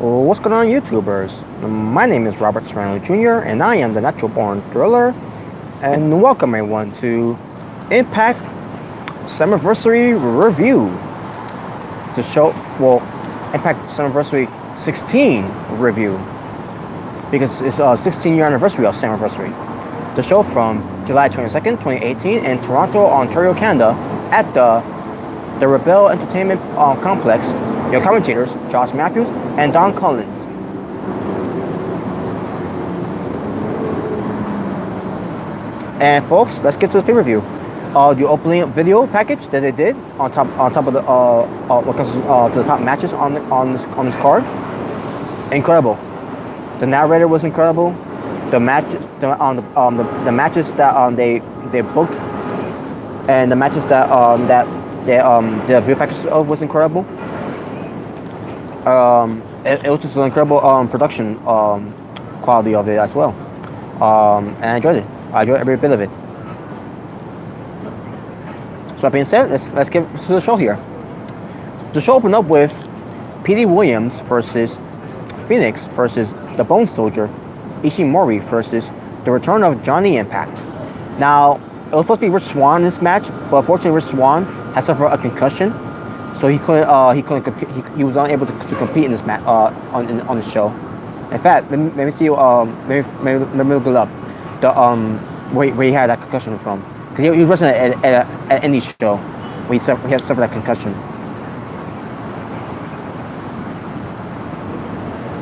Well, what's going on, YouTubers? My name is Robert Serrano Jr., and I am the Natural Born Thriller. And welcome everyone to Impact Slammiversary Review. The show, well, Impact Slammiversary 16 Review, because it's a 16-year anniversary of Slammiversary. The show from July 22nd, 2018 in Toronto, Ontario, Canada, at the Rebel Entertainment Complex. Your commentators, Josh Matthews and Don Collins. And folks, let's get to this pay-per-view. The opening video package that they did on top of the to the top matches on this card, incredible. The narrator was incredible. The matches, the matches that they booked, and the matches that the video package of was incredible. It was just an incredible production quality of it as well, and I enjoyed it. I enjoyed every bit of it. So that being said, let's get to the show here. The show opened up with Petey Williams versus Phoenix versus the Bone Soldier, Ishimori versus the return of Johnny Impact. Now, it was supposed to be Rich Swann in this match, but unfortunately Rich Swann has suffered a concussion, so he couldn't compete. He was unable to compete in this match on the show. In fact, let me see. Let me look it up. The where he had that concussion from, because he wasn't at any show when he had suffered that concussion.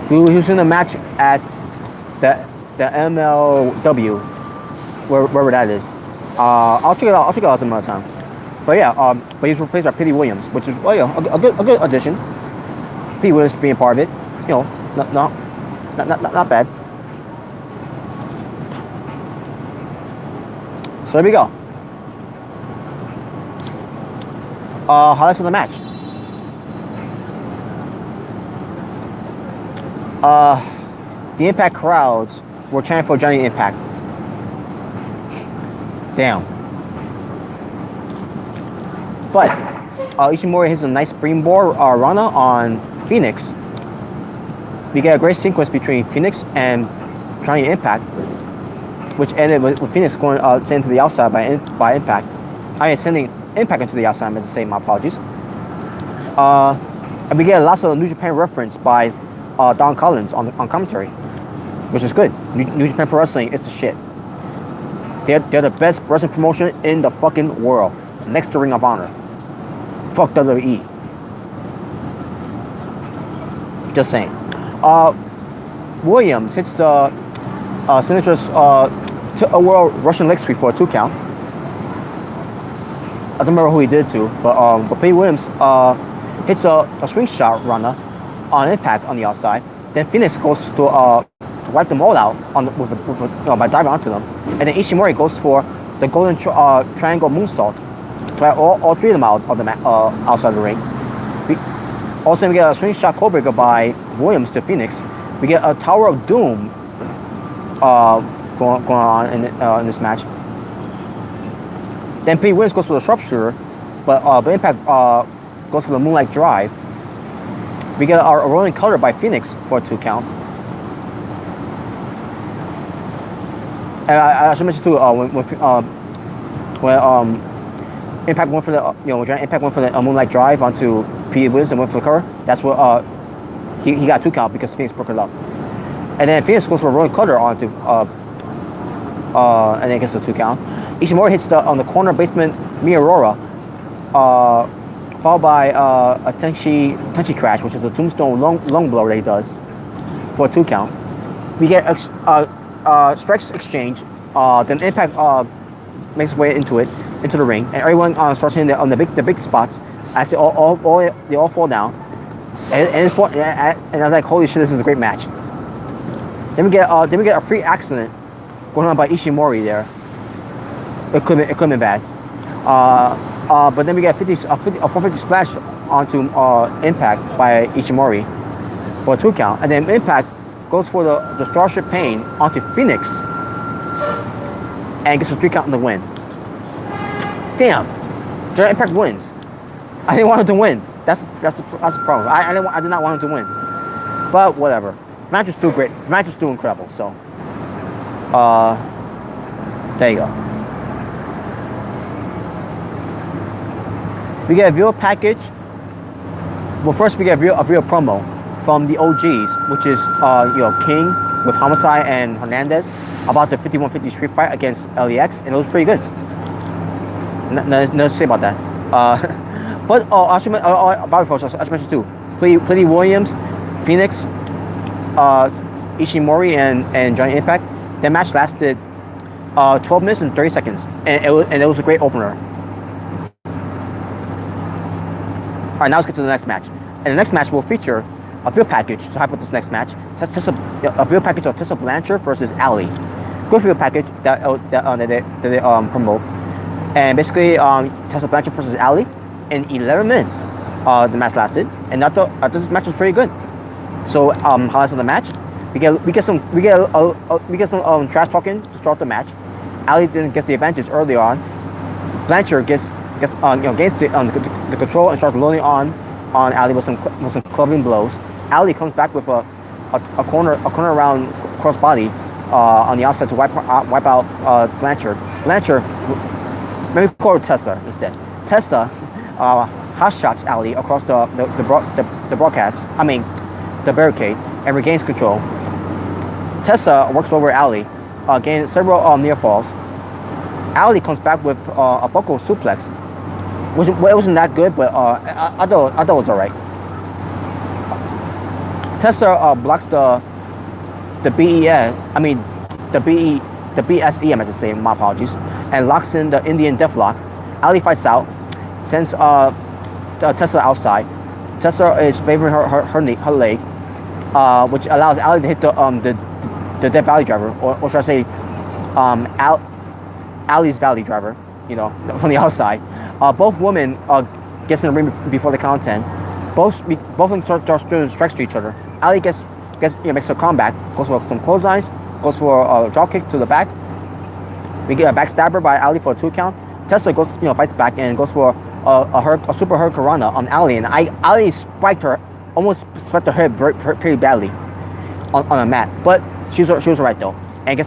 He was in a match at the MLW, wherever that is. I'll check it out. I'll check it out some other time. But yeah, but he's replaced by Petey Williams, which is a good addition. Petey Williams being part of it, not bad. So there we go. Highlights of the match. The Impact crowds were chanting for Johnny Impact. Damn. But Ishimori hits a nice springboard Rana on Phoenix. We get a great sequence between Phoenix and Johnny Impact, which ended with Phoenix going sending to the outside by Impact. I mean, sending Impact into the outside. I meant to say, my apologies. And we get lots of New Japan reference by Don Collins on commentary, which is good. New Japan Pro Wrestling is the shit. They're the best wrestling promotion in the fucking world, next to Ring of Honor. Fuck WWE. Just saying. Williams hits the signature world Russian leg sweep for a 2 count. I don't remember who he did to, but Petey Williams hits a swing shot runner on Impact on the outside. Then Phoenix goes to wipe them all out by diving onto them, and then Ishimori goes for the golden triangle moonsault to have all three of them out of the outside the ring. We get a swing shot codebreaker by Williams to Phoenix. We get a Tower of Doom going on in this match. Then Petey Williams goes for the sharpshooter, but Impact goes for the Moonlight Drive. We get a rolling cutter by Phoenix for a 2 count. And I should mention too, when Impact went for the Impact went for the Moonlight Drive onto Petey Williams and went for the cover, that's what he got 2 count because Phoenix broke it up. And then Phoenix goes for a rolling cutter onto and then gets a 2 count. Ishimori hits on the corner basement Miyaura, followed by a Tenchi crash, which is a tombstone lung blow that he does for a 2 count. We get strikes exchange. Then Impact makes its way into the ring, and everyone starts hitting on the big spots as they all fall down. And I was like, holy shit, this is a great match. Then we get a free accident going on by Ishimori there. It could have been bad. But then we get a 450 splash onto Impact by Ishimori for a 2 count, and then Impact goes for the Starship Pain onto Phoenix and gets a 3 count in the win. Damn, Johnny Impact wins. I didn't want him to win. That's the problem. I did not want him to win. But whatever. Match was still great. Match was still incredible. So, there you go. We get a video package. Well, first we get a video promo from the OGs, which is King with Homicide and Hernandez about the 5150 street fight against LEX, and it was pretty good. Nothing to say about that. But I should mention too. Pretty Williams, Phoenix, Ishimori, and Johnny Impact. That match lasted 12 minutes and 30 seconds, and it was a great opener. All right, now let's get to the next match. And the next match will feature a video package to hype up this next match. A video package of Tessa Blanchard versus Ali. Good video package that they promote. And basically, Tessa Blanchard versus Ali in 11 minutes. The match lasted, and I thought this match was pretty good. So highlights of the match: we get some trash talking to start the match. Ali then gets the advantage early on. Blanchard gains the control and starts loading on Ali with some clubbing blows. Ali comes back with a corner around crossbody on the outside to wipe out Blanchard. Blanchard, maybe call her Tessa instead. Tessa hot shots Ali across the broadcast. I mean the barricade, and regains control. Tessa works over Ali, gains several near falls. Ali comes back with a buckle suplex. It wasn't that good, but I thought it was alright. Tessa blocks the BSE, I meant to say, my apologies, and locks in the Indian Deathlock. Ali fights out, sends Tessa outside. Tessa is favoring her leg, which allows Ali to hit the Death Valley driver, or should I say, Ali's Valley driver, from the outside. Both women gets in the ring before the count 10. Both of them start doing strikes to each other. Ali makes a comeback, goes for some clotheslines, goes for a drop kick to the back. We get a backstabber by Ali for a 2 count. Tessa goes, fights back and goes for a super hurricanrana on Ali, and Ali spiked her, almost spiked her head pretty badly on the mat, but she was right though, and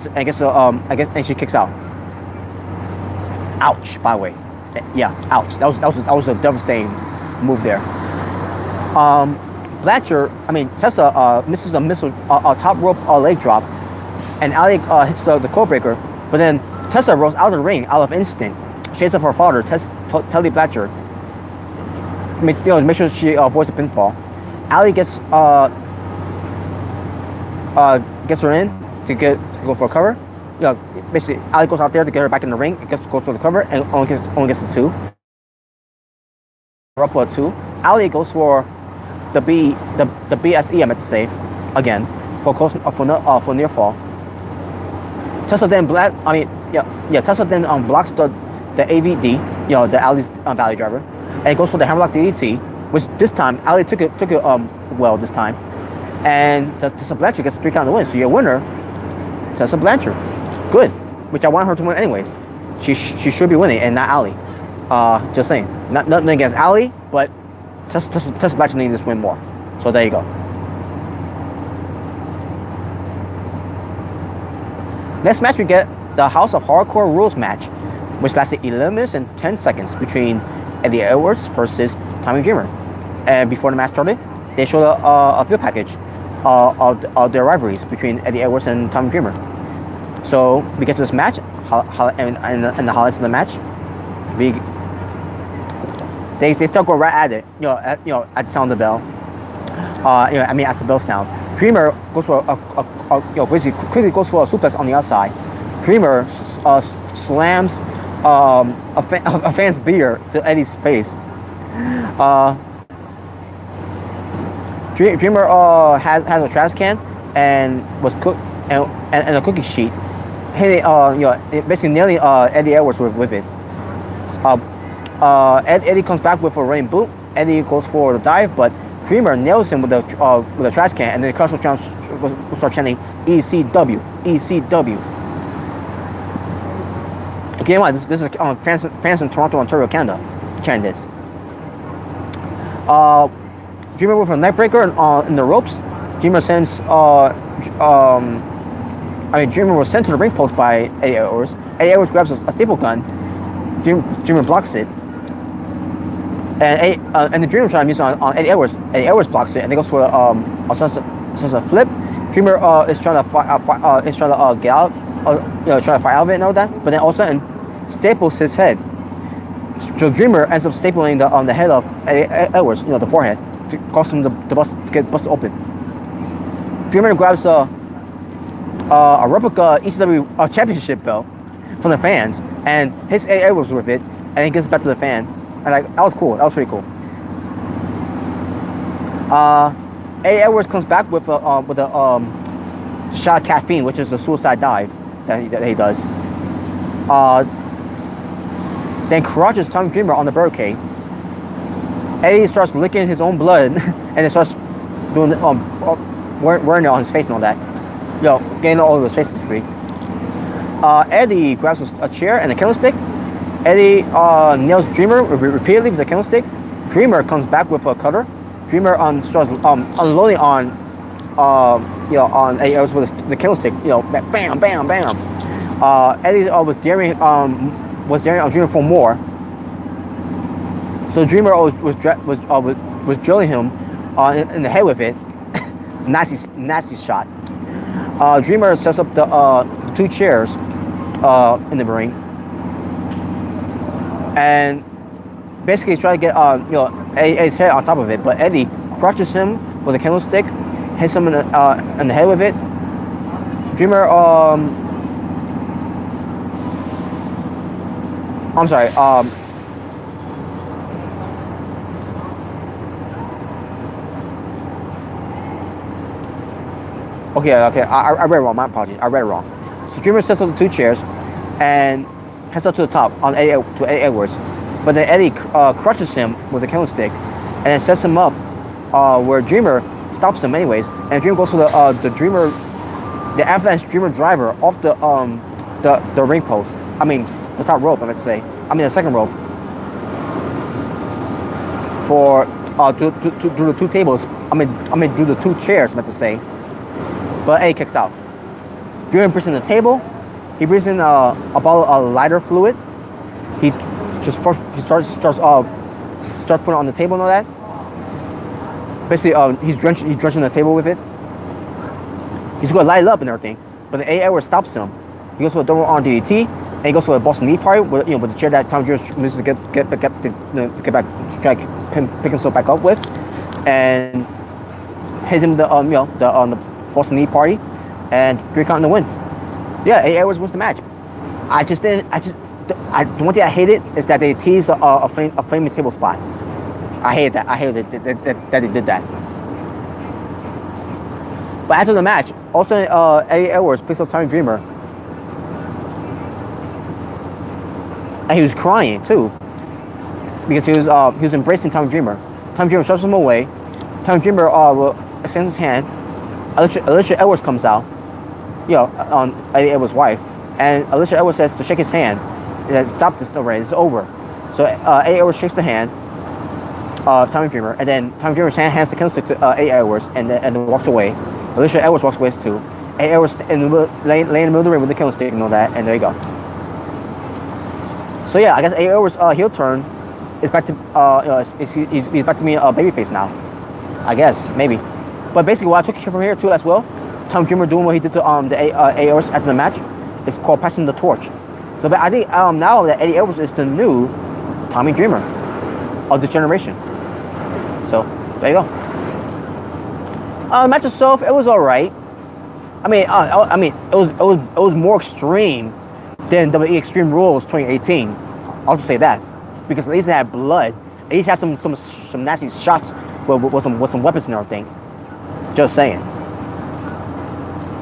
she kicks out. Ouch! By the way, yeah, ouch. That was a devastating move there. Tessa misses a top rope leg drop, and Ali hits the code breaker, but then Tessa rolls out of the ring out of instinct, shades of her father, Telly Blanchard. Make sure she avoids the pinfall. Ali gets her in to go for a cover. Basically, Ali goes out there to get her back in the ring. Goes for the cover and only gets the 2. Up for a 2. Ali goes for the BSE, I meant to say, again for near fall. Tessa then Tessa then blocks the AVD, the Ali's Valley driver, and goes for the hammerlock DDT, which this time Ali took it well this time, and Tessa Blanchard gets a 3 count to win. So your winner, Tessa Blanchard, good, which I want her to win anyways. She should be winning and not Ali. Just saying, nothing against Ali, but Tessa Blanchard needs to win more. So there you go. Next match we get the House of Hardcore Rules match, which lasted 11 minutes and 10 seconds between Eddie Edwards versus Tommy Dreamer. And before the match started, they showed a video package of their rivalries between Eddie Edwards and Tommy Dreamer. So we get to this match, and the highlights of the match. They still go right at it, at the sound of the bell. As the bell sound. Dreamer goes for basically quickly goes for a suplex on the outside. Dreamer slams a fan's beer to Eddie's face. Dreamer has a trash can and was cooked and a cookie sheet, hitting basically nailing Eddie Edwards with it. Eddie comes back with a running boot. Eddie goes for the dive, but Dreamer nails him with a trash can, and then the crowd will start chanting ECW, ECW. Again, this is fans in Toronto, Ontario, Canada chanting this. Dreamer with a neck breaker in the ropes, Dreamer sends Dreamer was sent to the ring post by Eddie Edwards. Eddie Edwards grabs a staple gun. Dreamer blocks it, and the Dreamer trying to use it on Eddie Edwards. Eddie Edwards blocks it, and it goes for a flip. Dreamer is trying to get out, trying to fight out of it and all that. But then all of a sudden, staples his head. So Dreamer ends up stapling the head of Eddie Edwards, the forehead, to cause him to get busted open. Dreamer grabs a replica ECW championship belt from the fans and hits Eddie Edwards with it, and he gives it back to the fan. And that was cool. That was pretty cool. Eddie Edwards comes back with a shot of caffeine, which is a suicide dive that he does. Then crushes Tommy Dreamer on the barricade. Eddie starts licking his own blood and then starts doing wearing it on his face and all that. Getting it all over his face basically. Eddie grabs a chair and a candlestick. Eddie nails Dreamer repeatedly with the candlestick. Dreamer comes back with a cutter. Dreamer starts unloading on Eddie Edwards with the candlestick. Bam, bam, bam. Eddie was daring on Dreamer for more. So Dreamer was drilling him in the head with it. nasty shot. Dreamer sets up the 2 chairs in the ring, and basically he's trying to get Eddie's head on top of it, but Eddie crushes him with a candlestick, hits him in the head with it. Dreamer I'm sorry. Okay. I read it wrong. My apologies. I read it wrong. So Dreamer sets up the 2 chairs and heads up to the top to Eddie Edwards. But then Eddie crushes him with a candlestick and then sets him up where Dreamer stops him anyways. And Dreamer goes to the avalanche Dreamer driver off the ring post. I mean the top rope. I meant to say. I mean the second rope. For do the 2 tables. I mean do the 2 chairs. I meant to say. But Eddie kicks out. Dreamer brings in the table. He brings in a bottle of lighter fluid. He starts putting it on the table and all that. Basically, he's drenching the table with it. He's gonna light it up and everything. But then Eddie Edwards stops him. He goes for a double arm DDT, and he goes for a Boston knee party with the chair that Tom Dreamer manages to get back, try to pick himself back up with, and hit him the Boston knee party, and 3 count in the win. Yeah, Eddie Edwards wins the match. The one thing I hated is that they teased a flaming table spot. I hated that. I hated that they did that. But after the match, also Eddie Edwards picks up Tommy Dreamer, and he was crying too because he was embracing Tommy Dreamer. Tommy Dreamer shoves him away. Tommy Dreamer extends his hand. Alicia Edwards comes out, on Eddie Edwards' wife, and Alicia Edwards says to shake his hand. And stop this already. It's over. So Eddie Edwards shakes the hand of Tommy Dreamer, and then Tommy Dreamer hands the candlestick to Eddie Edwards, and then walks away. Alicia Edwards walks away too. Eddie Edwards laying in the middle of the ring with the candlestick and all that, and there you go. So yeah, I guess Eddie Edwards' heel turn is back to he's back to being a babyface now. I guess maybe. But basically, what I took from here too as well, Tommy Dreamer doing what he did to Eddie Edwards after the match, is called passing the torch. So I think now that Eddie Edwards is the new Tommy Dreamer of this generation. So there you go. Match itself, it was alright. I mean, it was more extreme than WWE Extreme Rules 2018. I'll just say that because at least it had blood. At least had some nasty shots with some weapons and everything. Just saying.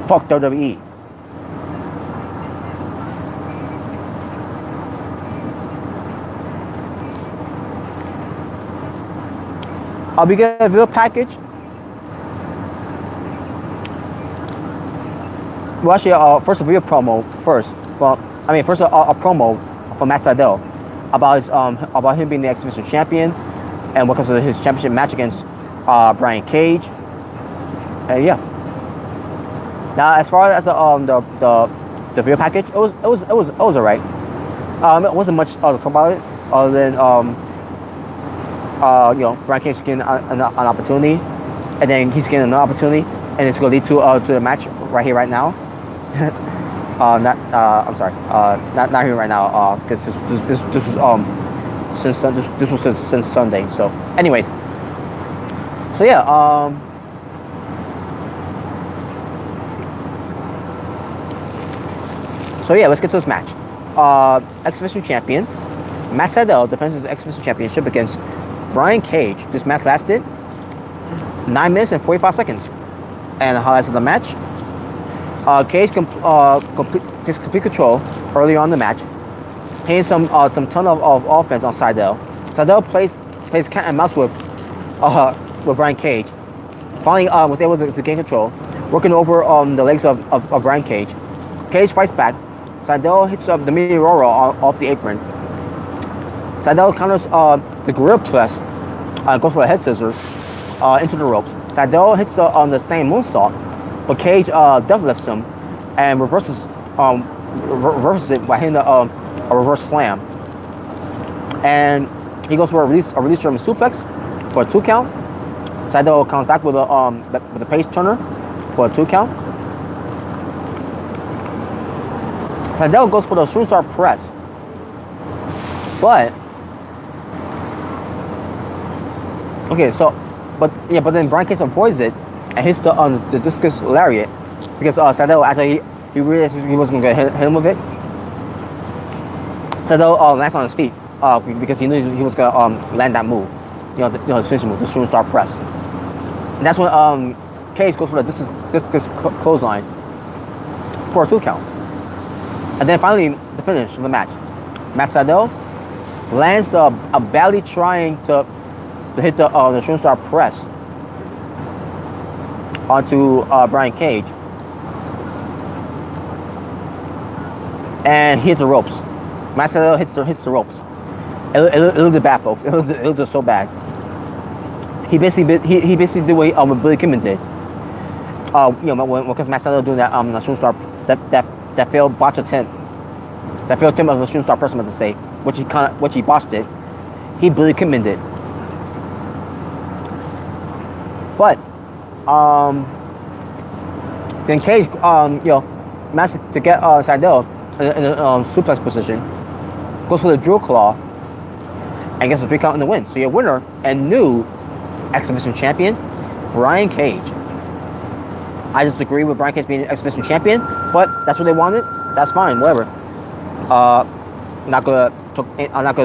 Fuck WWE. We get a video package. Well, actually, first a video promo first. A promo from Matt Sydal about him being the X-Division champion and what comes with his championship match against Brian Cage. And yeah. Now, as far as the video package, it was alright. It wasn't much to talk about it other than Brian Cage getting an opportunity, and then he's getting another opportunity, and it's gonna lead to the match right here, right now. I'm sorry. Not here right now. Because this was since Sunday. So, anyways. So yeah. So yeah, let's get to this match. X-Division champion Matt Sydal defends his X-Division championship against Brian Cage. This match lasted 9 minutes and 45 seconds. And the highlights of the match: Cage takes complete control early on in the match, hitting some ton of offense on Sydal. Sydal plays cat and mouse with Brian Cage. Finally, was able to gain control, working over the legs of Brian Cage. Cage fights back. Sydal hits the Meteora off the apron. Sydal counters the gorilla press, goes for the head scissors into the ropes. Sydal hits the standing moonsault, but Cage deadlifts him and reverses it by hitting a reverse slam. And he goes for a release German suplex for a 2 count. Sydal comes back with a page turner for a 2 count. Sydal goes for the shooting star press, but but then Brian Cage avoids it and hits the discus lariat because Sydal actually he realized he wasn't gonna hit him with it. Sydal lands on his feet because he knew he was gonna land that move, his finishing move, the shooting star press. And that's when Cage goes for the discus clothesline for a 2 count. And then finally, the finish of the match. Matt Sydal lands badly trying to hit the shooting star press onto Brian Cage, and he hit the ropes. Matt Sydal hits the ropes. It looked bad, folks. It looked so bad. He basically did what Billy Kidman did. Because Matt Sydal doing that shooting star that failed botch attempt. That failed attempt of the shooting star press, I'm about to say, which he botched it. He Billy Kidman did. But then Cage managed to get Sydal in a suplex position, goes for the drill claw, and gets a 3 count in the win. So your winner and new X-Division champion, Brian Cage. I disagree with Brian Cage being X-Division champion, but that's what they wanted. That's fine, whatever. I'm not gonna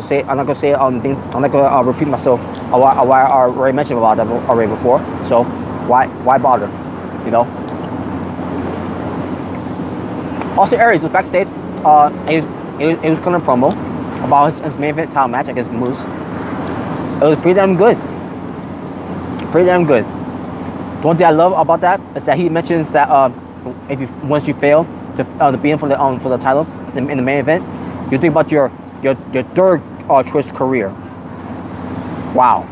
say things. I'm not gonna repeat myself. Why I already mentioned about that already before. So why bother? Austin Aries was backstage. He was cutting a promo about his main event title match against Moose. It was pretty damn good. The one thing I love about that is that he mentions that once you fail to be in for the title in the main event, you think about your third choice career. Wow.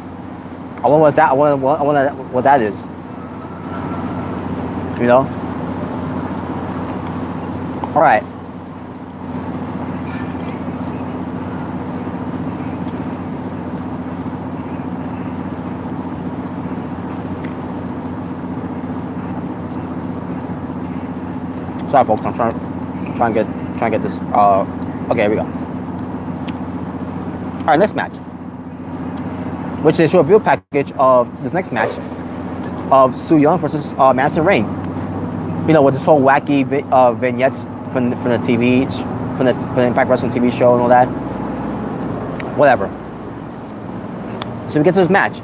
I wonder what's that. I wonder what that is. All right. Sorry, folks. I'm trying to get this. Okay, here we go. All right, next match, which is a review package of this next match of Su Yung versus Madison Rayne. With this whole wacky vignettes from the TV, from the Impact Wrestling TV show and all that. Whatever. So we get to this match.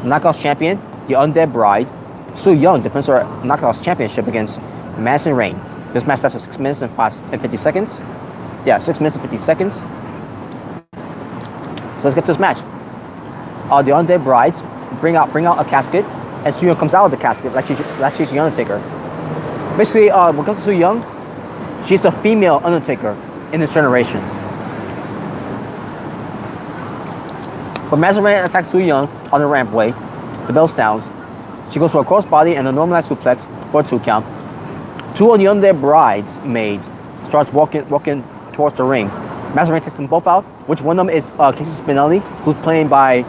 Knockouts champion, the Undead Bride, Su Yung defends her Knockouts championship against Madison Rayne. This match lasted 6 minutes and 50 seconds. Yeah, 6 minutes and 50 seconds. So let's get to this match. The Undead Brides bring out a casket, and Su Yung comes out of the casket like she's the Undertaker. Basically, when it comes to Su Yung, she's the female Undertaker in this generation. But Madison Rayne attacks Su Yung on the rampway. The bell sounds. She goes for a crossbody and a normalized suplex for a 2 count. Two of the undead bridesmaids starts walking towards the ring. Masquerade takes them both out, which one of them is Casey Spinelli, who's playing by.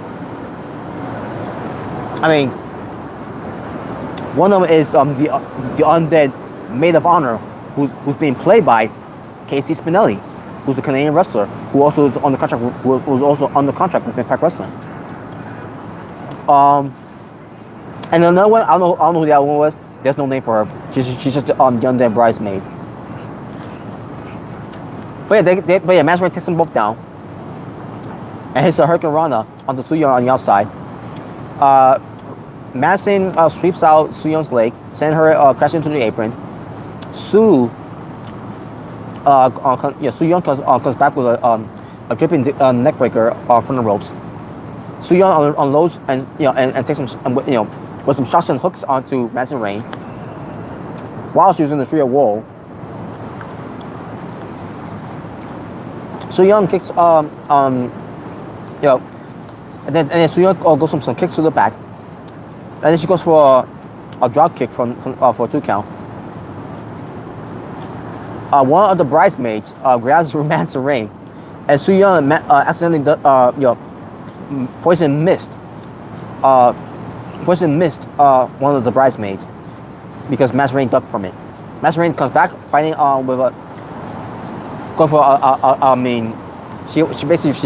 One of them is the undead maid of honor, who's being played by Casey Spinelli, who's a Canadian wrestler who also is on the contract who's also on the contract with Impact Wrestling. And another one, I don't know who the other one was. There's no name for her. She's just the undead bridesmaid. But yeah, Masquerade takes them both down and hits a Hurricane Rana onto Su Yung on the outside. Madison sweeps out Su Young's leg, sending her crashing into the apron. Su Yung comes back with a dripping neck breaker from the ropes. Su Yung unloads and takes some with some shots and hooks onto Madison Rayne while she was in the Trio Wall. Su Yung kicks and then Su Yung goes some kicks to the back. And then she goes for a drop kick for a 2 count. One of the bridesmaids grabs Madison Rayne, and Su Yung accidentally poison missed one of the bridesmaids because Madison Rayne ducked from it. Madison Rayne comes back fighting with a going for she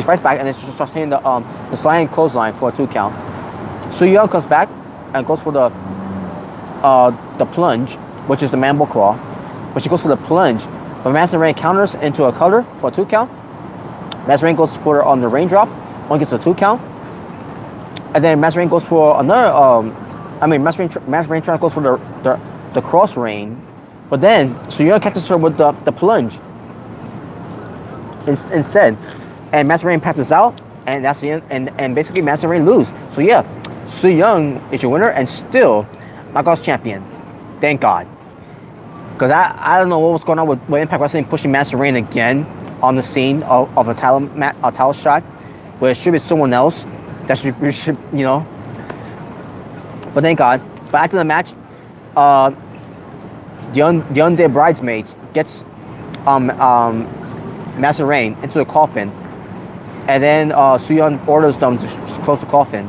fights back and then she starts hitting the sliding clothesline for a 2 count. Su Yung comes back and goes for the plunge, which is the mandible claw. But she goes for the plunge, but Madison Rayne counters into a cutter for a 2 count. Madison Rayne goes for on the raindrop, one gets a 2 count. And then Madison Rayne goes for another. Madison Rayne tries to go for the cross rain, but then Su Yung catches her with the plunge instead, and Madison Rayne passes out, and that's the end. And basically Madison Rayne loses. So yeah, Su Yung is your winner and still Knockouts champion. Thank God. Because I don't know what was going on with Impact Wrestling pushing Madison Rayne again on the scene of a title shot, where it should be someone else. That should But thank God. But after the match, the undead bridesmaids gets Madison Rayne into the coffin, and then Su Yung orders them to close the coffin,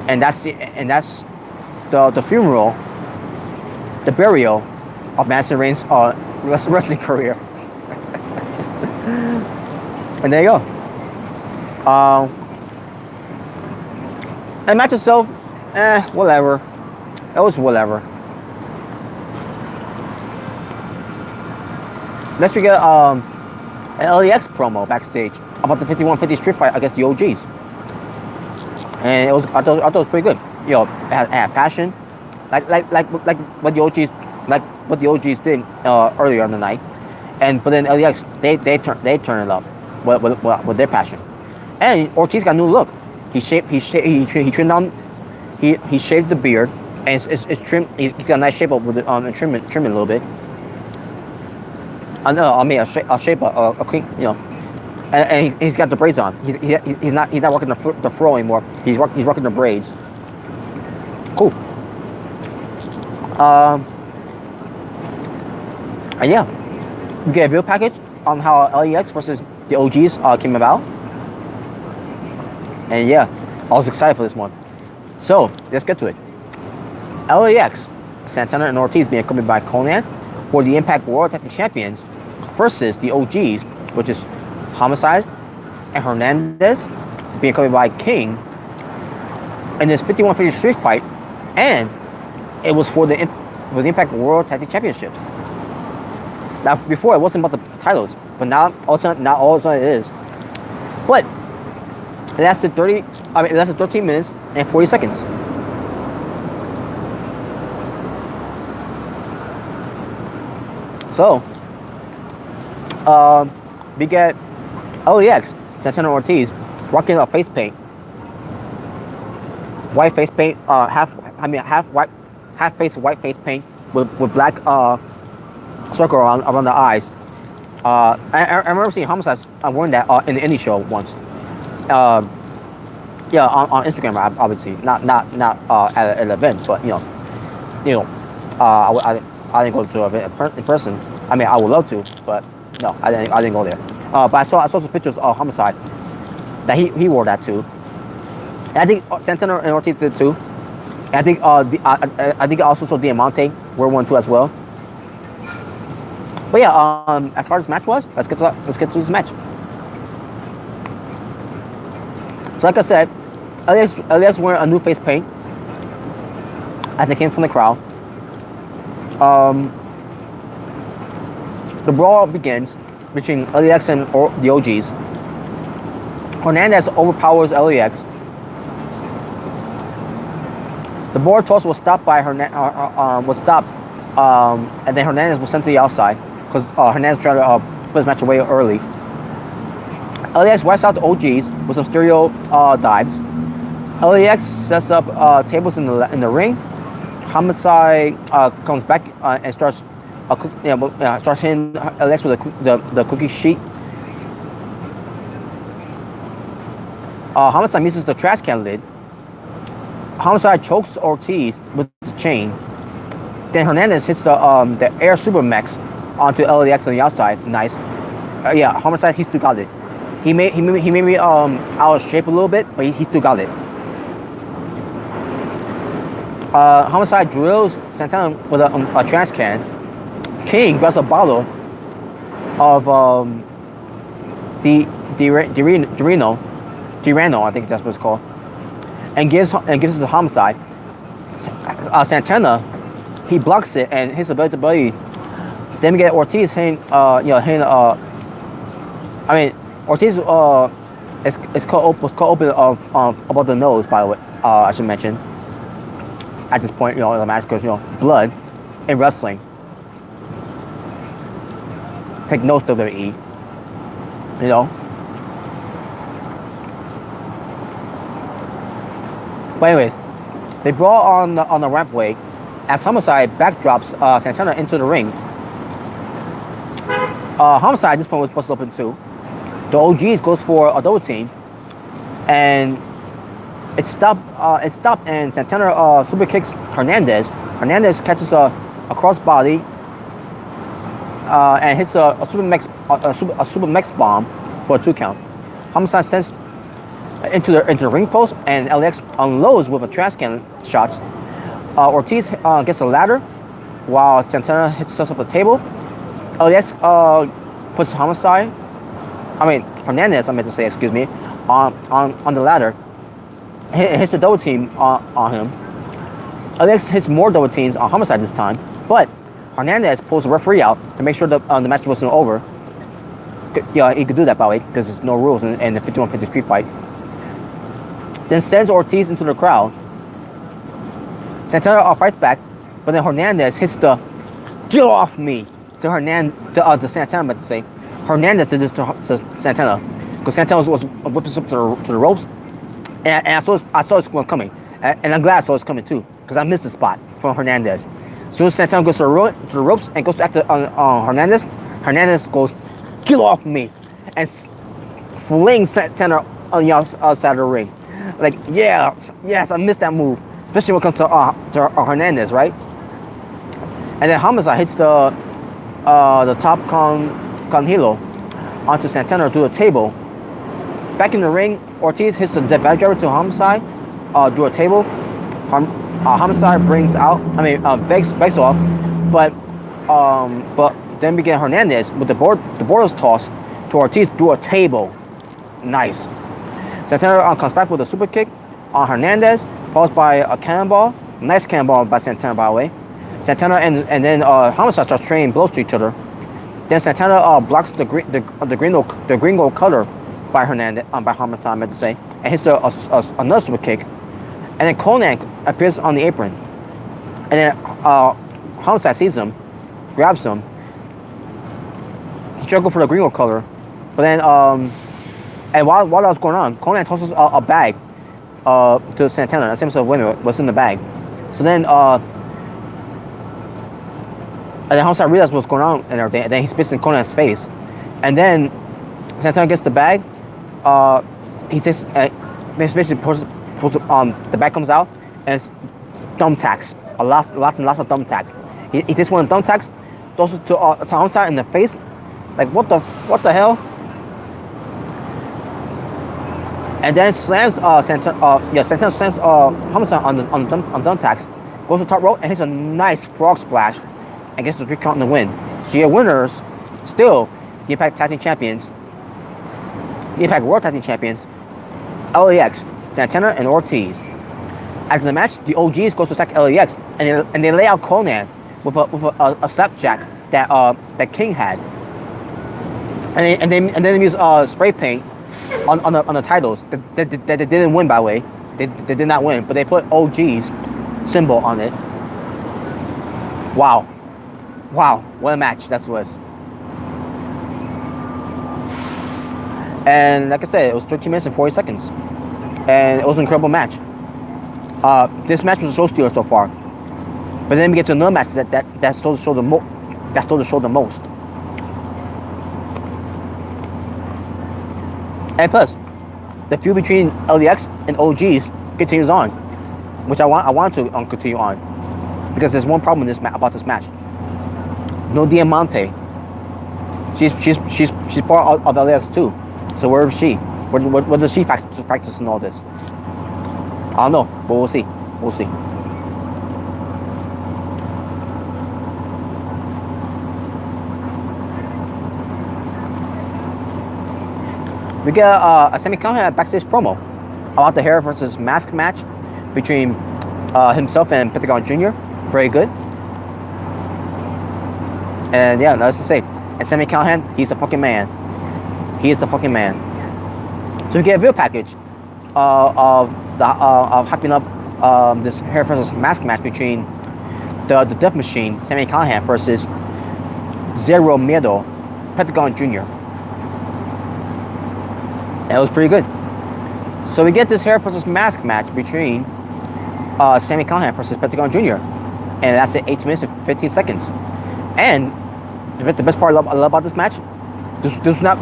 and that's the funeral, the burial of Madison Rayne's wrestling career. And there you go. And match itself, whatever. It was whatever. Next we get an LAX promo backstage about the 51-50 street fight against the OGs, and I thought it was pretty good. It had passion, like what the OGs did earlier on the night, but then LAX they turn it up with their passion, and Ortiz got a new look. He trimmed down, he shaved the beard, and it's trimmed. He's got a nice shape up with it trim it a little bit. A shape, a clean, and he's got the braids on. He's not rocking the fro anymore. He's rocking the braids. Cool. And yeah, we get a video package on how LAX versus the OGs came about. And yeah, I was excited for this one. So let's get to it. LAX, Santana and Ortiz being accompanied by Conan, who are the Impact World Tag Team Champions, versus the OGs, which is Homicide and Hernandez, being accompanied by King, in this 51-50 street fight, and it was for the Impact World Tag Team Championships. Now, before it wasn't about the titles, but now all of a sudden it is. But it lasted 13 minutes and 40 seconds. So, we get LAX, Santana Ortiz, rocking a face paint. White face paint, half face white face paint with black circle around the eyes. I remember seeing Homicide wearing that in the indie show once. Yeah, on Instagram, obviously, not at an event, but you know, I didn't go to an event in person. I mean, I would love to, but no, I didn't go there. But I saw some pictures of Homicide that he wore that too. And I think Santana and Ortiz did too. And I think I think I also saw Diamante wear one too as well. But yeah, as far as the match was, let's get to this match. So like I said, Elias wearing a new face paint as it came from the crowd. The brawl begins between LAX and the OGs. Hernandez overpowers LAX. The board toss was stopped by and then Hernandez was sent to the outside because Hernandez tried to put his match away early. LAX wipes out the OGs with some stereo dives. LAX sets up tables in the ring. Homicide comes back and starts starts hitting LAX with the cookie sheet. Homicide misses the trash can lid. Homicide chokes Ortiz with the chain. Then Hernandez hits the air super max onto LAX on the outside. Nice. Yeah, Homicide, he still got it. He made me out of shape a little bit, but he still got it. Homicide drills Santana with a trash can. King grabs a bottle of Durano, I think that's what it's called, and gives it to Homicide. Santana, he blocks it and hits a belly to belly. Then we get Ortiz hitting Ortiz was cut open above the nose, by the way. I should mention at this point, in the match, because blood in wrestling. Take notes, WWE. But anyways, they brawl on the rampway as Homicide backdrops Santana into the ring. Homicide at this point was busted open too. The OGs goes for a double team, and it stopped. And Santana super kicks Hernandez. Hernandez catches a crossbody and hits a super mex bomb for a 2 count. Homicide sends into the ring post, and LAX unloads with a trash can shots. Ortiz gets a ladder while Santana sets up a table. LAX puts Hernandez, I meant to say, excuse me, on the ladder. Hits the double team on him. LAX hits more double teams on Homicide this time, but Hernandez pulls the referee out to make sure the match wasn't over. Yeah, he could do that, by the way, because there's no rules in the 51-50 street fight. Then sends Ortiz into the crowd. Santana fights back, but then Hernandez hits the "get off me" to Santana, I meant to say. Hernandez did this to Santana because Santana was whipping up to the ropes, and I saw this one coming, and I'm glad I saw this coming too because I missed the spot from Hernandez. As soon as Santana goes to the ropes and goes back to Hernandez, Hernandez goes, "get off me," and flings Santana on the outside of the ring. Like, yes, I missed that move, especially when it comes to Hernandez, right? And then Homicide hits the top con hilo onto Santana through the table. Back in the ring, Ortiz hits the dead back driver to Homicide through a table. Homicide begs off, but then we get Hernandez with the board was tossed to Ortiz through a table. Nice. Santana comes back with a super kick on Hernandez, followed by a cannonball. Nice cannonball by Santana, by the way. Santana and then Homicide starts trading blows to each other. Then Santana blocks the gringo cutter by Hernandez, by Homicide, I meant to say, and hits another super kick. And then Conan appears on the apron. And then Homicide sees him, grabs him. He struggles for the gringo color, but then and while that was going on, Conan tosses a bag to Santana. That seems to wait a minute, what's in the bag? So then and then Homicide realizes what's going on and everything, and then he spits in Conan's face. And then Santana gets the bag. He takes basically the back comes out and it's thumbtacks, lots and lots of thumbtacks. He takes one of the thumbtacks, throws it to Homicide in the face. Like what the hell? And then slams Santana slams Homicide on thumbtacks, goes to top rope and hits a nice frog splash and gets the 3 count in the win. So your winners, still the Impact Tag Team Champions, the Impact World Tag Team Champions, LAX, Santana and Ortiz. After the match, the OGs goes to attack LAX and they lay out Conan with a slapjack that King had, and then they use spray paint on the titles that they didn't win, by the way. They did not win, but they put OG's symbol on it. Wow, what a match that was. And like I said, it was 13 minutes and 40 seconds, and it was an incredible match. This match was a show stealer so far, but then we get to another match that stole the show the most. And plus, the feud between LAX and OGs continues on, which I want to continue on, because there's one problem about this match. No Diamante. She's part of LAX too. So where is she? What does she practice in all this? I don't know, but we'll see. We'll see. We get a Sami Callihan backstage promo about the hair versus mask match between himself and Pentagon Jr. Very good. And yeah, that's to say. And Sami Callihan, he's the fucking man. He is the fucking man. So we get a video package of hyping up this hair versus mask match between the Death Machine, Sami Callihan, versus Zero Miedo, Pentagon Jr. And it was pretty good. So we get this hair versus mask match between Sami Callihan versus Pentagon Jr. And that's at 8 minutes and 15 seconds. And the best part I love about this match, this was not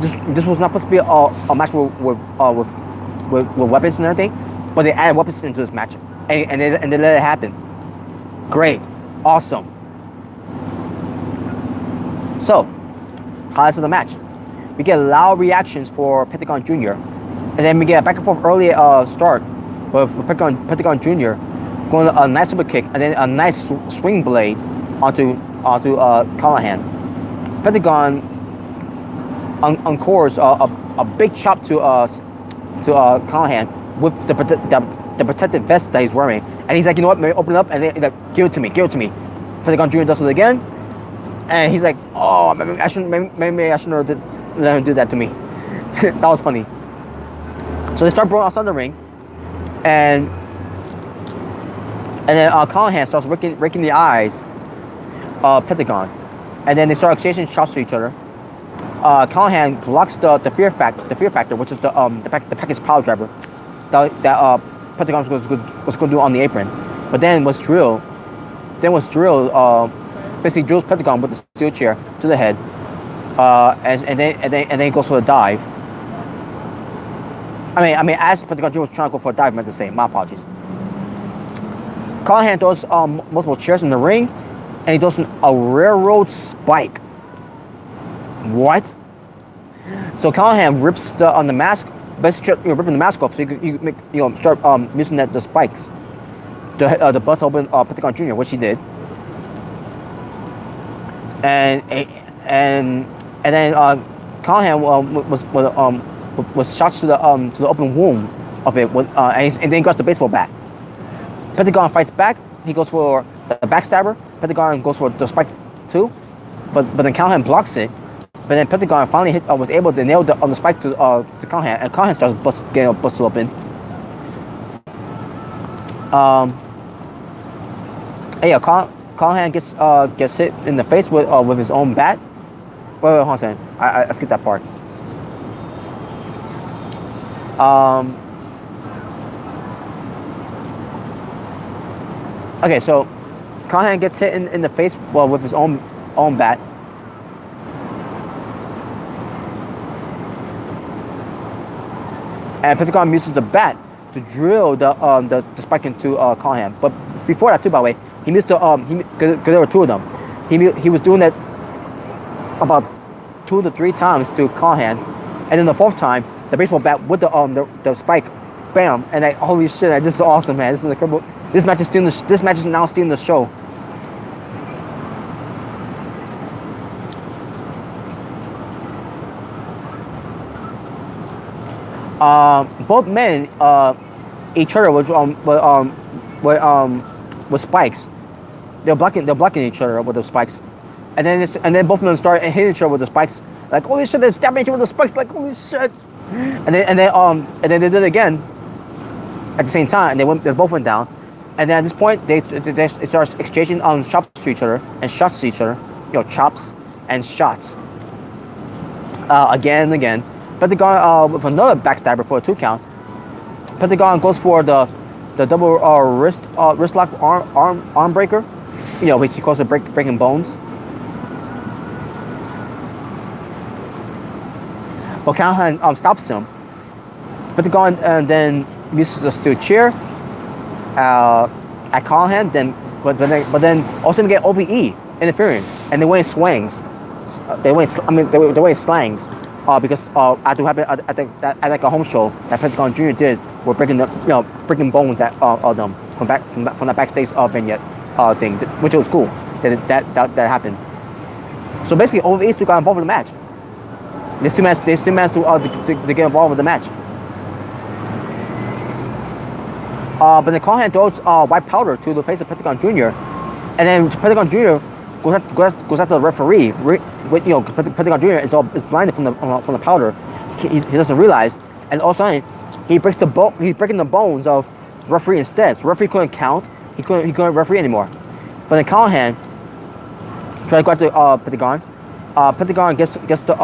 supposed to be a match with weapons and everything, but they added weapons into this match, and they let it happen. Great, awesome. So, highlights of the match: we get loud reactions for Pentagon Jr., and then we get a back and forth early start with Pentagon Jr. going a nice super kick and then a nice swing blade onto Callihan. Pentagon encores a big chop to Callihan with the protective vest that he's wearing, and he's like, you know what, maybe open it up and then he's like, give it to me. Pentagon Jr. does it again, and he's like, oh, maybe I shouldn't have let him do that to me. That was funny. So they start brawling outside the ring, and then Callihan starts raking the eyes of Pentagon, and then they start exchanging shots to each other. Callihan blocks the fear factor, which is the package pile driver that Pentagon was going to do on the apron. But then was drilled basically drills Pentagon with the steel chair to the head, and then he goes for a dive. I mean, as Pentagon Jr. was trying to go for a dive, I meant to say, my apologies. Callihan throws multiple chairs in the ring, and he does a railroad spike. What? So Callihan rips the mask, basically ripping the mask off, so you start using the spikes to bust open Pentagon Jr., which he did, and then Callihan was shot to the open wound of it, and then he got the baseball bat. Pentagon fights back. He goes for the backstabber. Pentagon goes for the spike too, but then Callihan blocks it. But then Pentagon finally was able to nail the spike to Callihan, and Callihan starts getting busted open. Callihan gets hit in the face with his own bat. Wait, hold on a second. I skipped that part. Okay, so Callihan gets hit in the face with his own bat. And Pentagon uses the bat to drill the spike into Callahan. But before that too, by the way, he missed the because there were two of them. He was doing that about 2 to 3 times to Callahan, and then the fourth time the baseball bat with the spike, bam! And like, holy shit, this is awesome, man. This is incredible. This match is now stealing the show. Both men each other with spikes. They're blocking each other with the spikes, and then both of them start hitting each other with the spikes. Like, holy shit, they're stabbing each other with the spikes. Like, holy shit. And then they did it again at the same time, and they both went down. And then at this point, they start exchanging chops to each other and shots to each other. Chops and shots. Again and again. Pentagon with another backstabber for a 2 count. Pentagon goes for the double wrist lock arm breaker, which he calls the breaking bones. But Callahan stops him. Pentagon then uses a steel chair at Callahan. But then also get OVE interfering, and the way it swings, the way it slangs. Because at like a home show that Pentagon Jr. did, we're breaking bones of them from that backstage vignette thing, which was cool that happened. So basically, OVE still got involved in the match. They still managed to get involved with the match. But then Callahan throws white powder to the face of Pentagon Jr. And then Pentagon Jr. goes after the referee. Pentagon Jr. is blinded from the powder. He doesn't realize, and all of a sudden he's breaking the bones of referee instead. So referee couldn't count. He couldn't referee anymore. But then Callahan tried to go after Pentagon. Pentagon gets the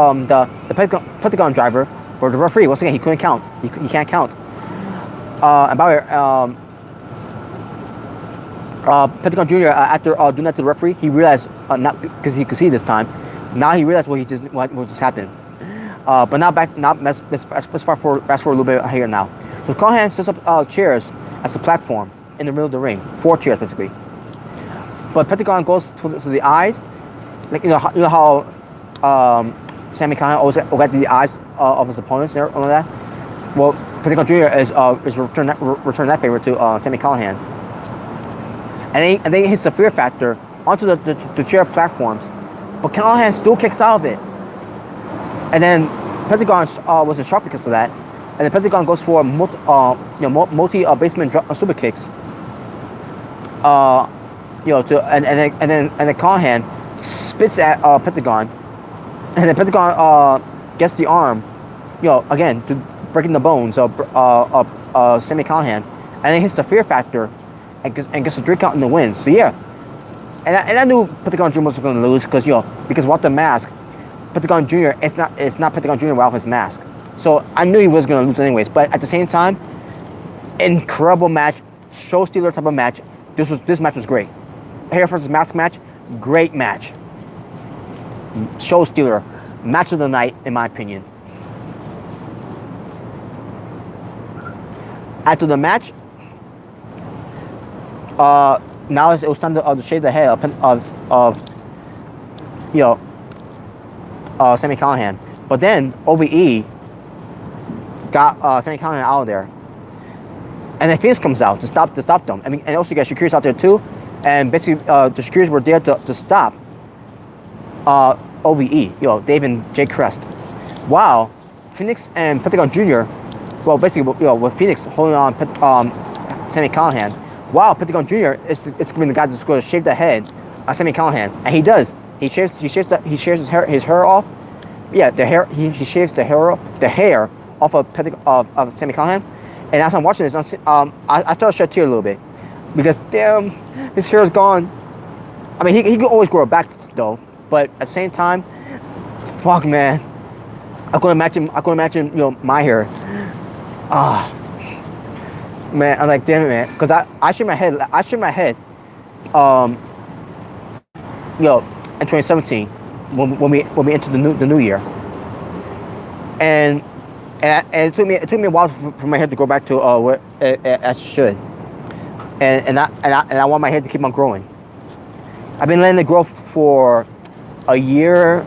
Pentagon driver, or the referee. Once again, he couldn't count. He can't count. And by the way, Pentagon Jr. After doing that to the referee, he realized not because he could see this time. Now he realized what just happened. But let's fast forward a little bit here now. So Callahan sets up chairs as a platform in the middle of the ring, 4 chairs basically. But Pentagon goes to the eyes, like you know how Sami Callahan always got the eyes of his opponents and all that. Well, Pentagon Jr. is return that favor to Sami Callahan, and then he hits the fear factor onto the chair platforms, but Callahan still kicks out of it, and then Pentagon was in shock because of that, and then Pentagon goes for multi basement super kicks, and then Callahan spits at Pentagon, and then Pentagon gets the arm, again to breaking the bones of Sami Callahan, and then hits the fear factor and gets a 3 count in the win. So yeah, and I knew Pentagon Jr. was going to lose because without the mask, Pentagon Jr. it's not Pentagon Jr. without his mask. So I knew he was going to lose anyways. But at the same time, incredible match, show stealer type of match. This match was great. Hair versus mask match, great match. Show stealer, match of the night in my opinion. After the match, now it was time to shave the head of Sami Callahan. But then OVE got Sami Callahan out of there, and then Phoenix comes out to stop them. I mean, and also you got Shakira's out there too, and basically the Shakiras were there to stop OVE, Dave and Jay Crest. Wow, Phoenix and Pentagon Jr. Well, basically, with Phoenix holding on Sami Callahan, wow, Pentagon Jr. is going to be the guy that's going to shave the head of Sami Callahan, and he does. He shaves his hair off. Yeah, the hair. He shaves the hair off of Sami Callahan, and as I'm watching this, I started to shed tears a little bit because damn, his hair is gone. I mean, he can always grow it back though, but at the same time, fuck man, I couldn't imagine my hair. Man, I'm like, damn it, man, because I shaved my head, in 2017 when we entered the new year, and And it took me a while for my head to go back to what it should. And I want my head to keep on growing. I've been letting it grow for a year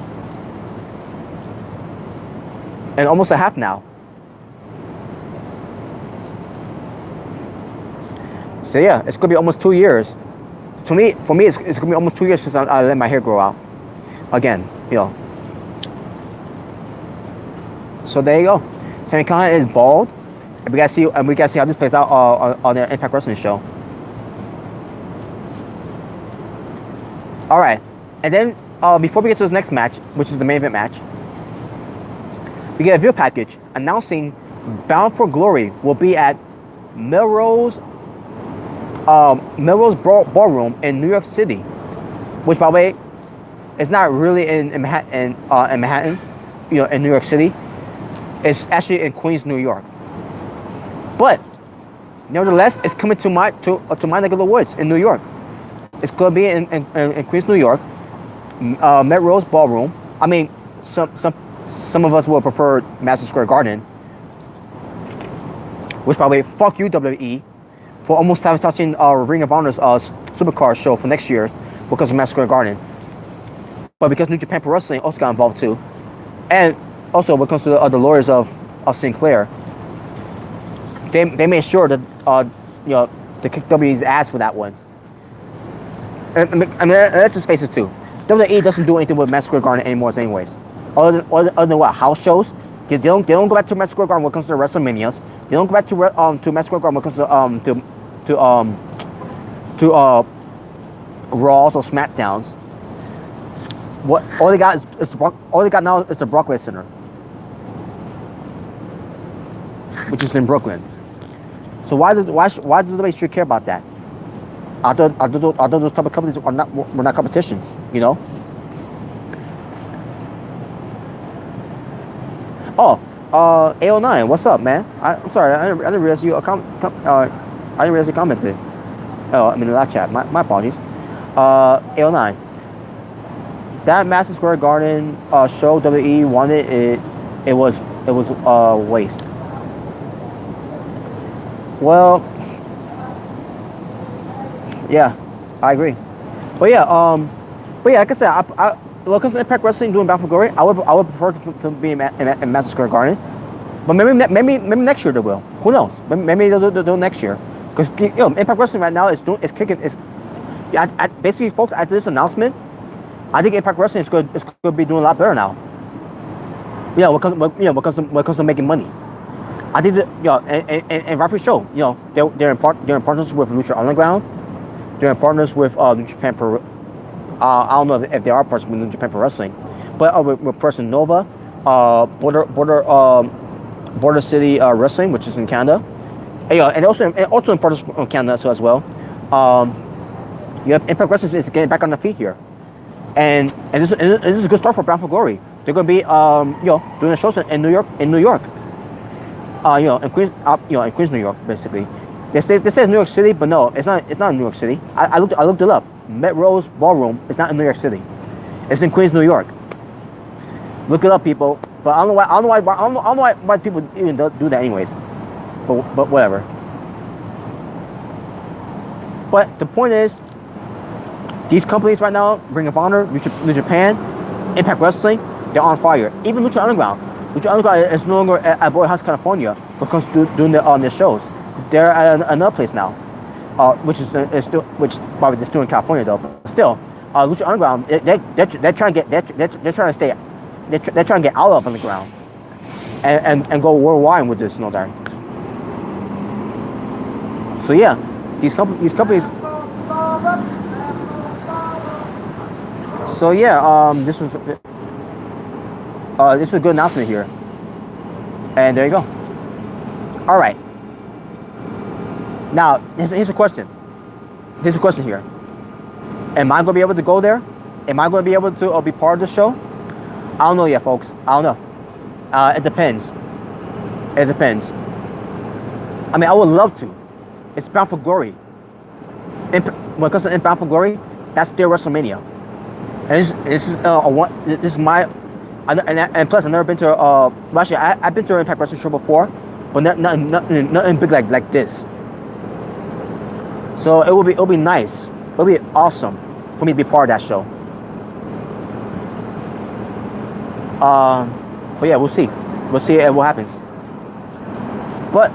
and almost a half now. So yeah, it's gonna be almost 2 years. For me, it's gonna be almost 2 years since I let my hair grow out again. So there you go. Sami Khan is bald, and we gotta see how this plays out on the Impact Wrestling show. All right, and then before we get to this next match, which is the main event match, we get a video package announcing Bound for Glory will be at Melrose Ballroom in New York City, which, by the way, is not really in Manhattan, in New York City. It's actually in Queens, New York. But nevertheless, it's coming to my neck of the woods in New York. It's gonna be in Queens, New York, Melrose Ballroom. I mean, some of us will prefer Madison Square Garden, which, by the way, fuck you, WWE, for almost touching Ring of Honor's Supercard show for next year because of Madison Square Garden. But because New Japan Pro Wrestling also got involved too, and also when it comes to the lawyers of Sinclair, they made sure that to kick WWE's ass for that one. And I mean, let's just face it too. WWE doesn't do anything with Madison Square Garden anymore, anyways. Other than what, house shows. They don't go back to Madison Square Garden when it comes to WrestleManias. They don't go back to Madison Square Garden when it comes to Raws or SmackDowns. All they got now is the Barclays Center, which is in Brooklyn. So why do they should care about that? Other those type of companies were not competitions, Oh, A09, what's up, man? I'm sorry, I didn't realize you I didn't realize you commented. Oh, I'm in the live chat. My apologies. A09. That Madison Square Garden show WWE wanted it was waste. Well, yeah, I agree. But yeah, like I said, I when it comes to Impact Wrestling doing Bound for Glory, I would prefer to be in Madison Square Garden. But maybe next year they will. Who knows? Maybe they'll do it next year. Because Impact Wrestling right now is kicking. Basically, folks, after this announcement, I think Impact Wrestling is going to be doing a lot better now. Because they're making money. I think that, and rightfully so. They're in partners with Lucha Underground. They're in partners with New Japan Pro. I don't know if they are partners with New Japan Pro Wrestling, but with Person Nova, Border City Wrestling, which is in Canada, and also in partners in Canada as well. Impact Wrestling is getting back on the feet here, and this is a good start for Bound for Glory. They're going to be doing the shows in New York. In Queens, New York, basically. They say New York City, but no, it's not in New York City. I looked it up. Melrose Ballroom is not in New York City. It's in Queens, New York. Look it up, people. But I don't know why people even do that, anyways. But whatever. But the point is, these companies right now, Ring of Honor, New Japan, Impact Wrestling, they're on fire. Even Lucha Underground. Lucha Underground is no longer at Boy House, California, because doing their shows. They're at another place now, which probably they're still in California though. But still, Lucha Underground, they're trying to get out of on the ground, and go worldwide with this, that. So yeah, these companies. So yeah, this was a good announcement here, and there you go. All right. Now, here's a question. Here's a question here. Am I going to be able to go there? Am I going to be able to be part of the show? I don't know yet, folks. I don't know. It depends. It depends. I mean, I would love to. It's Bound for Glory. When it comes to Bound for Glory, that's their WrestleMania. And this is And plus, I've never been to well, actually, I've been to an Impact Wrestling show before, but nothing big like this. So it'll be nice. It'll be awesome for me to be part of that show. But yeah, we'll see. We'll see what happens. But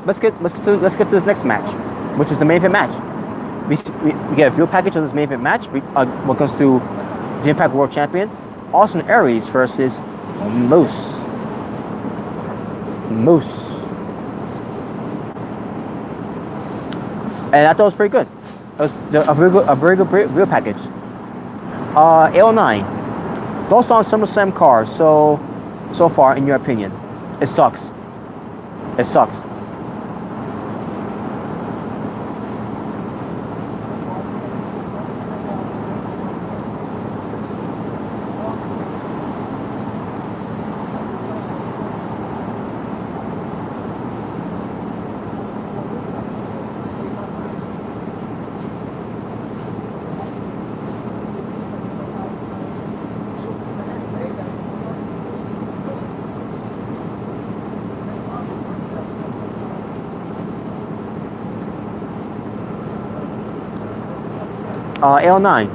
let's get to this next match, which is the main event match. We get a view package of this main event match. What comes to the Impact World Champion, Austin Aries versus Moose. And I thought it was pretty good. It was a very good view package. AO9. Those on SummerSlam cars. So far, in your opinion, it sucks. It sucks. L9.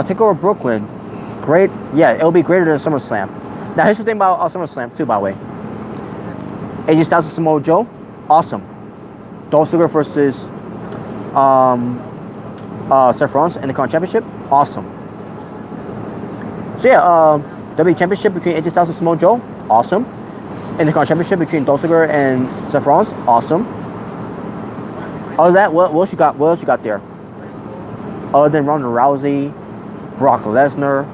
Take over Brooklyn. Great. Yeah, it'll be greater than SummerSlam. Now, here's the thing about SummerSlam, too, by the way. AJ Styles and Samoa Joe. Awesome. Dolph Ziggler versus Seth Rollins in the Crown Championship. Awesome. So, yeah, WWE Championship between AJ Styles and Samoa Joe. Awesome. In the Crown Championship between Dolph Ziggler and Seth Rollins. Awesome. Other than that, what else you got? What else you got there? Other than Ronda Rousey, Brock Lesnar,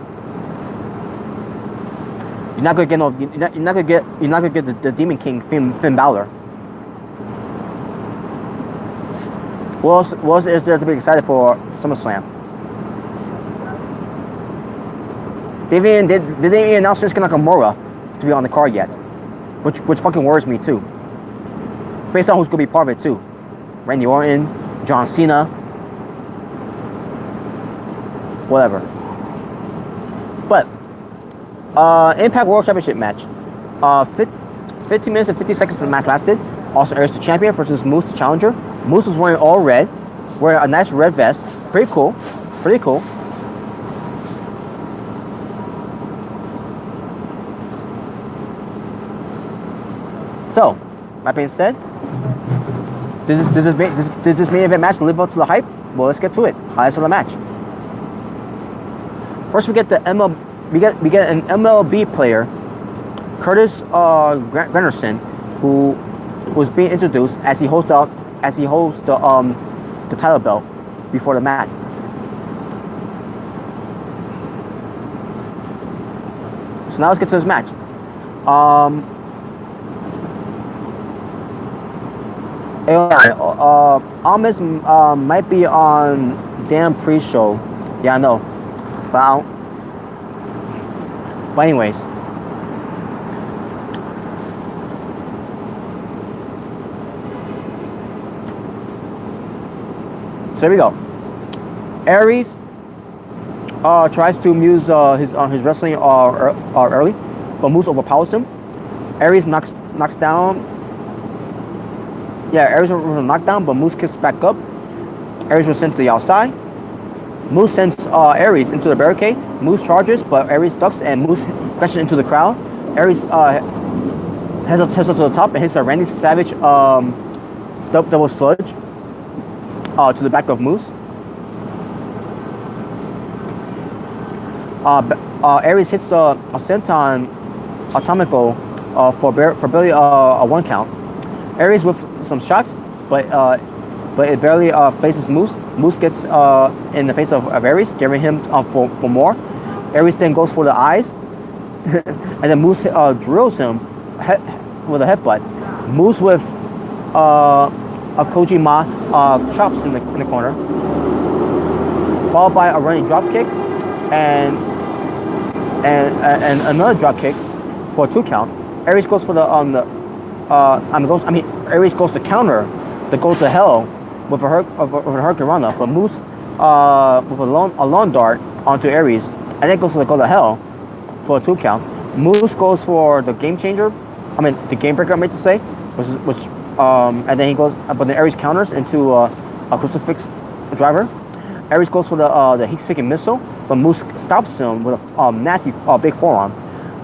you're not gonna get no. You're not gonna get the Demon King Finn Balor. What else is there to be excited for SummerSlam? They didn't even announce Shinsuke Nakamura to be on the card yet, which fucking worries me too. Based on who's gonna be part of it too. Randy Orton, John Cena, whatever. But Impact World Championship match. 15 minutes and 50 seconds the match lasted. Austin Aries the champion versus Moose the challenger. Moose was wearing all red, wearing a nice red vest. Pretty cool. Pretty cool. So, that being said, did this main event match live up to the hype? Well, let's get to it. Highlights of the match. First, we get the we get an MLB player, Curtis Granderson, who was being introduced as he holds the title belt before the match. So now let's get to this match. Almas might be on damn pre-show. Yeah, I know. But anyways. So here we go. Aries tries to use his wrestling early, but Moose overpowers him. Aries knocks down. Yeah, Aries was a knockdown, but Moose kicks back up. Aries was sent to the outside. Moose sends Aries into the barricade. Moose charges, but Aries ducks and Moose crashes into the crowd. Aries heads up to the top and hits a Randy Savage double sludge to the back of Moose. Aries hits a senton atomico for barely a 1 count. Aries with some shots, but it barely faces Moose. Moose gets in the face of Aries, giving him for more. Aries then goes for the eyes, and then Moose drills him with a headbutt. Moose with a Kojima chops in the corner, followed by a running drop kick and another drop kick for a 2 count. Aries goes for Aries goes to counter the go to hell with a hurricane run up, but Moose with a long dart onto Aries, and then goes to hell for a 2 count. Moose goes for the game changer, I mean the game breaker, I meant to say, and then he goes, but then Aries counters into a crucifix driver. Aries goes for the heat-seeking missile, but Moose stops him with a nasty big forearm.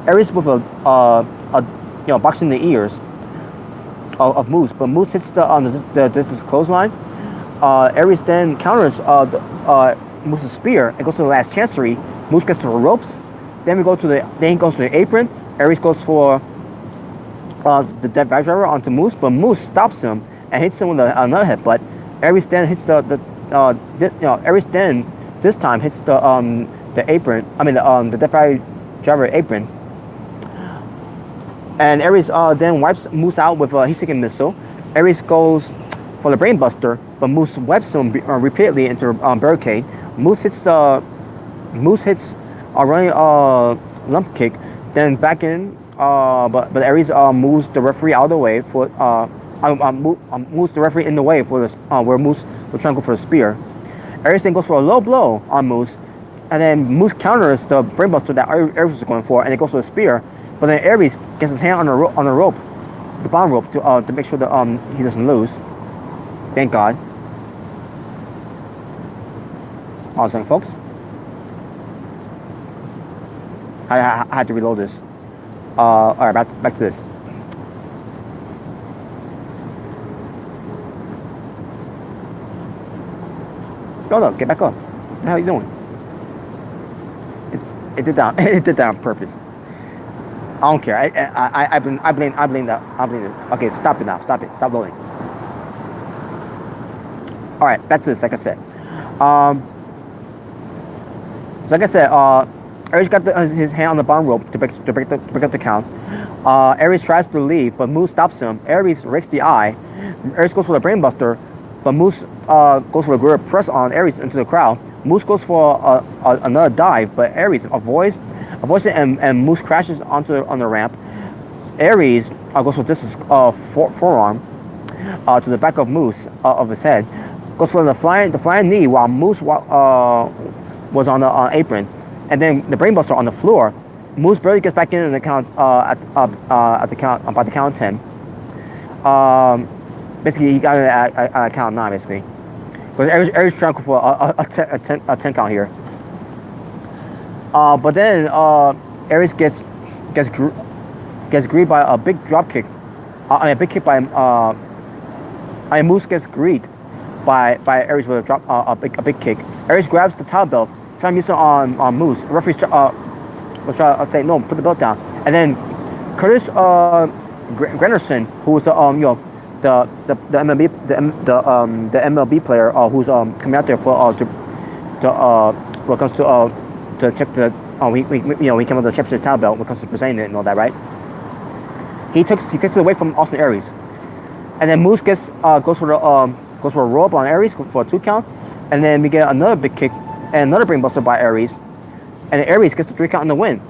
Aries with a boxing the ears of Moose, but Moose hits the distance clothesline. Aries then counters Moose's spear and goes to the last chancery. Moose gets to the ropes. Then he goes to the apron. Aries goes for the dead vice driver onto Moose, but Moose stops him and hits him with another headbutt. Aries then hits Aries then this time hits the apron. I mean the dead vice driver apron. And Aries then wipes Moose out with a heat-seeking missile. Aries goes for the brainbuster, but Moose wipes him repeatedly into a barricade. Moose hits a running lump kick, then back in. But Aries moves the referee out of the way for moves the referee in the way for where Moose was trying to go for the spear. Aries then goes for a low blow on Moose, and then Moose counters the brainbuster that Aries was going for, and it goes for the spear. But then Aries gets his hand on the rope, the bottom rope, to make sure that he doesn't lose. Thank God. Awesome, folks. I had to reload this. All right, back to this. No, get back up. What the hell are you doing? It did that. It did that on purpose. I don't care. I blame this. Okay, stop it now. Stop it. Stop loading. All right, back to this. Like I said, Aries got his hand on the bottom rope to break up the count. Aries tries to leave, but Moose stops him. Aries rakes the eye. Aries goes for the brainbuster, but Moose goes for the gorilla press on Aries into the crowd. Moose goes for another dive, but Aries avoids it, and Moose crashes on the ramp. Aries goes for distance forearm to the back of Moose of his head. Goes for the flying knee while Moose was on the apron, and then the brainbuster on the floor. Moose barely gets back in the count by the count of 10. Basically, he got it at count 9, basically. Because Aries trying to go for a 10 count here. But then Aries gets greeted by a big drop kick. A big kick by Moose gets greeted by Aries with a big kick. Aries grabs the title belt, trying to use it on Moose. The referee was trying to say no, put the belt down. And then Curtis Granderson, who was the MLB player who's coming out there for when it comes to check the he came out the championship title belt when it comes to presenting it and all that, right? He takes it away from Austin Aries, and then Moose goes for a roll up on Aries for a 2 count, and then we get another big kick and another brainbuster by Aries, and then Aries gets the 3 count in the win.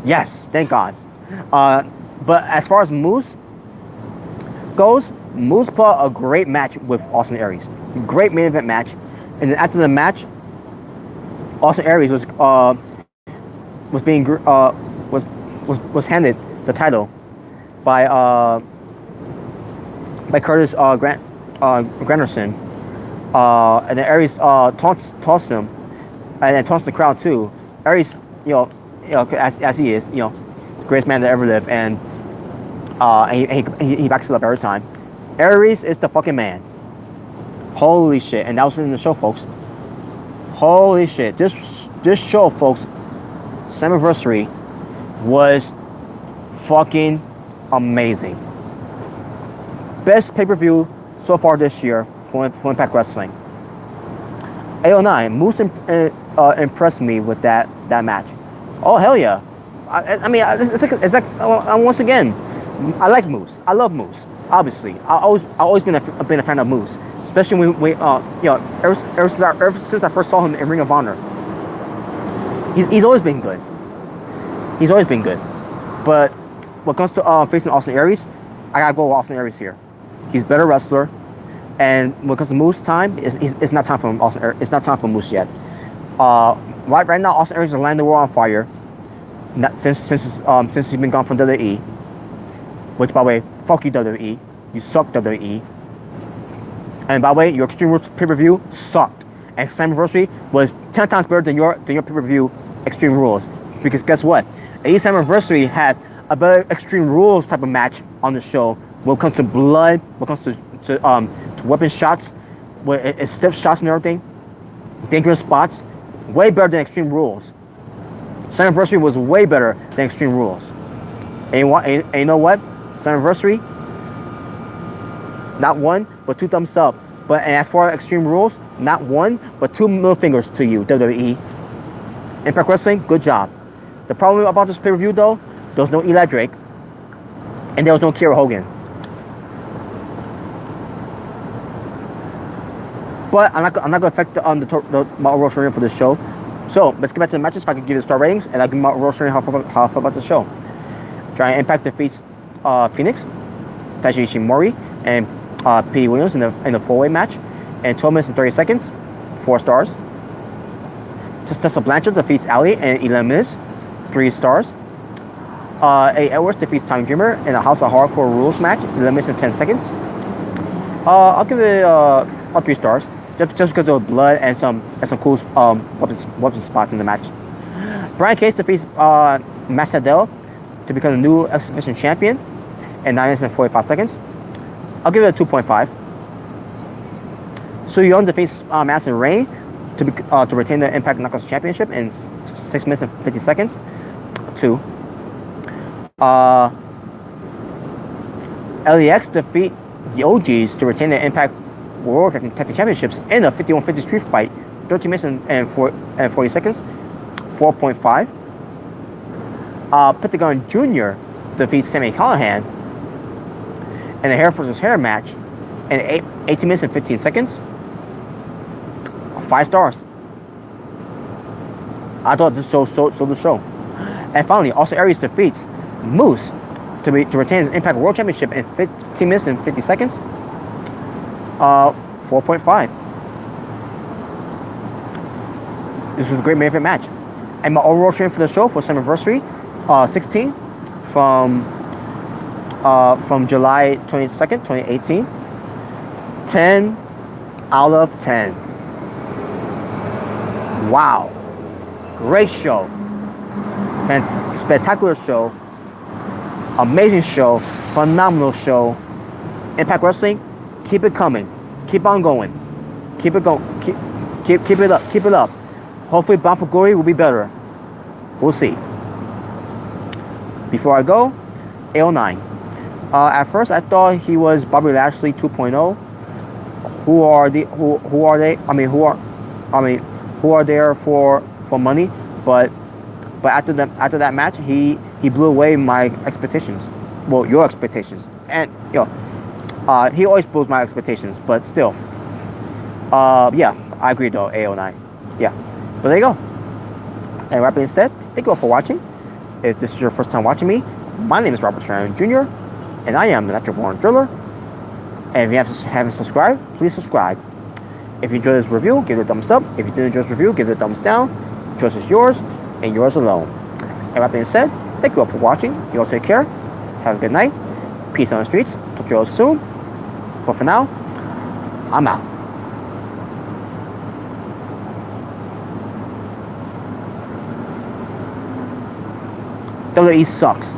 Yes, thank God. But as far as Moose goes, Moose put a great match with Austin Aries. Great main event match, and then after the match, Austin Aries was handed the title by Curtis Granderson, and then Aries tossed him, and then tossed the crowd too. Aries, as he is, the greatest man that ever lived, and he backs it up every time. Aries is the fucking man. Holy shit! And that was in the show, folks. Holy shit! This show, folks, Slammiversary was fucking amazing. Best pay-per-view so far this year for Impact Wrestling. 809, Moose impressed me with that match. Oh hell yeah! I mean, it's like once again, I like Moose. I love Moose. Obviously, I've always been a fan of Moose, especially ever since I first saw him in Ring of Honor. He's always been good. He's always been good. But when it comes to facing Austin Aries, I gotta go with Austin Aries here. He's a better wrestler. And when it comes to Moose time, it's not time for Austin. It's not time for Moose yet. Right now, Austin Aries is landing the world on fire. Since he's been gone from WWE. Which, by the way, fuck you, WWE. You suck, WWE. And by the way, your Extreme Rules pay-per-view sucked. And Slammiversary was 10 times better than your pay-per-view Extreme Rules. Because guess what? Slammiversary had a better Extreme Rules type of match on the show. When it comes to blood, when it comes to weapon shots, with stiff shots and everything, dangerous spots, way better than Extreme Rules. Slammiversary was way better than Extreme Rules. And you know what? Slammiversary, not one, but 2 thumbs up. But and as far as Extreme Rules, not 1, but 2 middle fingers to you, WWE. Impact Wrestling, good job. The problem about this pay-per-view, though, there was no Eli Drake, and there was no Kiera Hogan. But I'm not going to affect my overall rating for this show. So let's get back to the matches. If I can give you the star ratings, and I'll give my overall rating how I feel about the show. Giant Impact defeats Phoenix, Taiji Ishimori, and P. Williams in the 4-way match, and 12 minutes and 30 seconds, 4 stars. Tessa Blanchard defeats Ali in 11 minutes, 3 stars. A. Edwards defeats Tommy Dreamer in a House of Hardcore Rules match, 11 minutes and 10 seconds. I'll give it all 3 stars, just because of blood and some cool weapon spots in the match. Brian Cage defeats Matt Sydal to become the new X Division champion in 9 minutes and 45 seconds. I'll give it a 2.5. Su Yung defeats Madison Rayne to retain the Impact Knockouts Championship in 6 minutes and 50 seconds. 2. LAX defeat the OGs to retain the Impact World Tag Team Championships in a 51-50 street fight, 13 minutes and 40 seconds. 4.5. Pentagon Jr. defeats Sami Callihan in a hair versus hair match in 18 minutes and 15 seconds. 5 stars. I thought this show sold the show. And finally, Austin Aries defeats Moose to retain his Impact World Championship in 15 minutes and 50 seconds. 4.5. This was a great main event match. And my overall rating for the show for Slammiversary 16 from July 22nd, 2018. 10 out of 10. Wow. Great show. Spectacular show. Amazing show. Phenomenal show. Impact Wrestling, keep it coming. Keep on going. Keep it going. Keep it up. Keep it up. Hopefully Bound for Glory will be better. We'll see. Before I go, AO9. At first I thought he was Bobby Lashley 2.0. Who are they? Who are there for money? But after that match, he blew away my expectations. Well, your expectations, and he always blows my expectations. But still, yeah, I agree though. AO9, yeah. But there you go. And with that being said, thank you all for watching. If this is your first time watching me, my name is Robert Serrano Jr. and I am the Natural Born Driller. And if you haven't subscribed, please subscribe. If you enjoyed this review, give it a thumbs up. If you didn't enjoy this review, give it a thumbs down. Choice is yours, and yours alone. And with that being said, thank you all for watching. You all take care. Have a good night. Peace on the streets. Talk to you all soon. But for now, I'm out. WWE sucks.